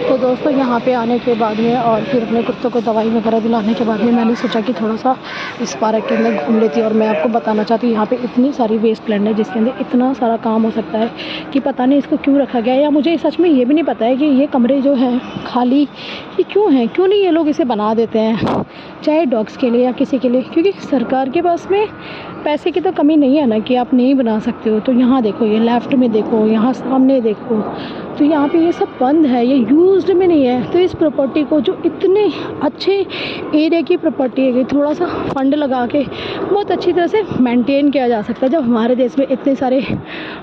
तो दोस्तों यहाँ पे आने के बाद में और फिर अपने कुत्तों को दवाई वगैरह दिलाने के बाद में मैंने सोचा कि थोड़ा सा इस पार्क के अंदर घूम लेती। और मैं आपको बताना चाहती हूँ यहाँ पे इतनी सारी वेस्ट लैंड है जिसके अंदर इतना सारा काम हो सकता है कि पता नहीं इसको क्यों रखा गया है। या मुझे सच में ये भी नहीं पता है कि ये कमरे जो हैं खाली ये क्यों हैं, क्यों नहीं ये लोग इसे बना देते हैं, चाहे डॉग्स के लिए या किसी के लिए, क्योंकि सरकार के पास में पैसे की तो कमी नहीं है ना कि आप नहीं बना सकते हो। तो यहाँ देखो, ये लेफ़्ट में देखो, यहाँ सामने देखो, तो यहाँ पे ये सब बंद है, ये यूज्ड में नहीं है। तो इस प्रॉपर्टी को जो इतने अच्छे एरिया की प्रॉपर्टी है, थोड़ा सा फंड लगा के बहुत अच्छी तरह से मेंटेन किया जा सकता है। जब हमारे देश में इतने सारे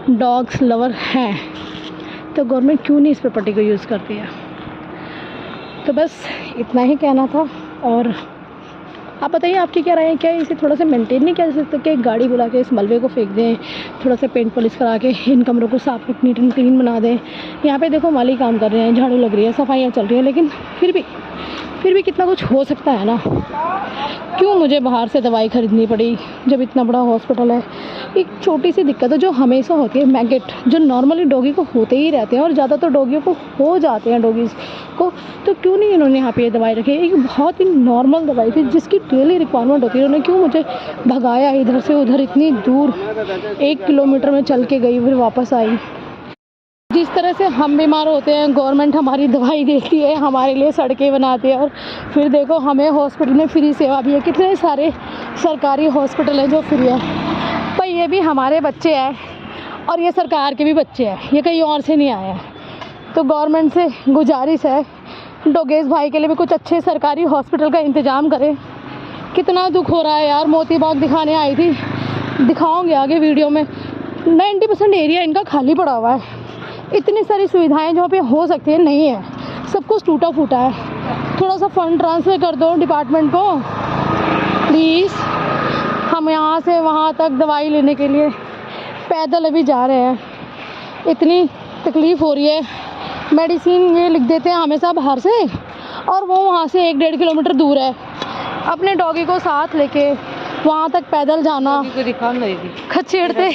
डॉग्स लवर हैं तो गवर्नमेंट क्यों नहीं इस प्रॉपर्टी को यूज़ करती है। तो बस इतना ही कहना था। और आप बताइए आपकी क्या राय है, क्या इसे थोड़ा सा मेंटेन नहीं किया जा सकता कि गाड़ी बुला के इस मलबे को फेंक दें, थोड़ा सा पेंट पॉलिश करा के इन कमरों को साफ नीट एंड क्लीन बना दें। यहाँ पे देखो माली काम कर रहे हैं, झाड़ू लग रही है, सफाइयाँ चल रही हैं, लेकिन फिर भी कितना कुछ हो सकता है ना। क्यों मुझे बाहर से दवाई ख़रीदनी पड़ी जब इतना बड़ा हॉस्पिटल है। एक छोटी सी दिक्कत है जो हमेशा होती है, मैगेट जो नॉर्मली डॉगी को होते ही रहते हैं और ज़्यादातर डॉगियों को हो जाते हैं डॉगीज़ को। तो क्यों नहीं इन्होंने यहाँ पे ये दवाई रखी है। एक बहुत ही नॉर्मल दवाई थी जिसकी डेली रिक्वायरमेंट होती है। उन्होंने क्यों मुझे भगाया इधर से उधर, इतनी दूर 1 किलोमीटर में चल के गई फिर वापस आई। जिस तरह से हम बीमार होते हैं गवर्नमेंट हमारी दवाई देती है, हमारे लिए सड़कें बनाती है, और फिर देखो हमें हॉस्पिटल में फ्री सेवा भी है। कितने सारे सरकारी हॉस्पिटल हैं जो फ्री है। पर ये भी हमारे बच्चे हैं और ये सरकार के भी बच्चे हैं, ये कहीं और से नहीं आए हैं। तो गवर्नमेंट से गुजारिश है डोगेश भाई के लिए भी कुछ अच्छे सरकारी हॉस्पिटल का इंतज़ाम करें। कितना दुख हो रहा है यार। मोती बाग दिखाने आई थी, दिखाऊंगे आगे वीडियो में। 90% एरिया इनका खाली पड़ा हुआ है। इतनी सारी सुविधाएं जहाँ पे हो सकती है नहीं है, सब कुछ टूटा फूटा है। थोड़ा सा फंड ट्रांसफ़र कर दो डिपार्टमेंट को प्लीज़। हम यहाँ से वहाँ तक दवाई लेने के लिए पैदल अभी जा रहे हैं, इतनी तकलीफ़ हो रही है। मेडिसिन ये लिख देते हैं हमेशा बाहर से, और वो वहाँ से 1-1.5 किलोमीटर दूर है। अपने डॉगी को साथ लेके वहाँ तक पैदल जाना, खचेड़ते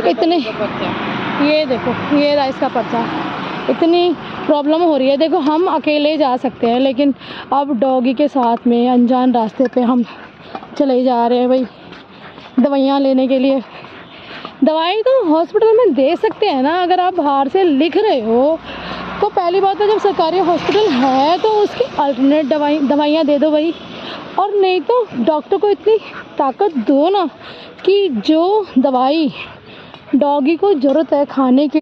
इतने, ये देखो ये रहा इसका पर्चा। इतनी प्रॉब्लम हो रही है। देखो हम अकेले जा सकते हैं, लेकिन अब डॉगी के साथ में अनजान रास्ते पे हम चले जा रहे हैं भाई दवाइयाँ लेने के लिए। दवाई तो हॉस्पिटल में दे सकते हैं ना, अगर आप बाहर से लिख रहे हो तो पहली बात है जब सरकारी हॉस्पिटल है तो उसकी अल्टरनेट दवाइयाँ दे दो भाई। और नहीं तो डॉक्टर को इतनी ताकत दो ना कि जो दवाई डॉगी को ज़रूरत है खाने की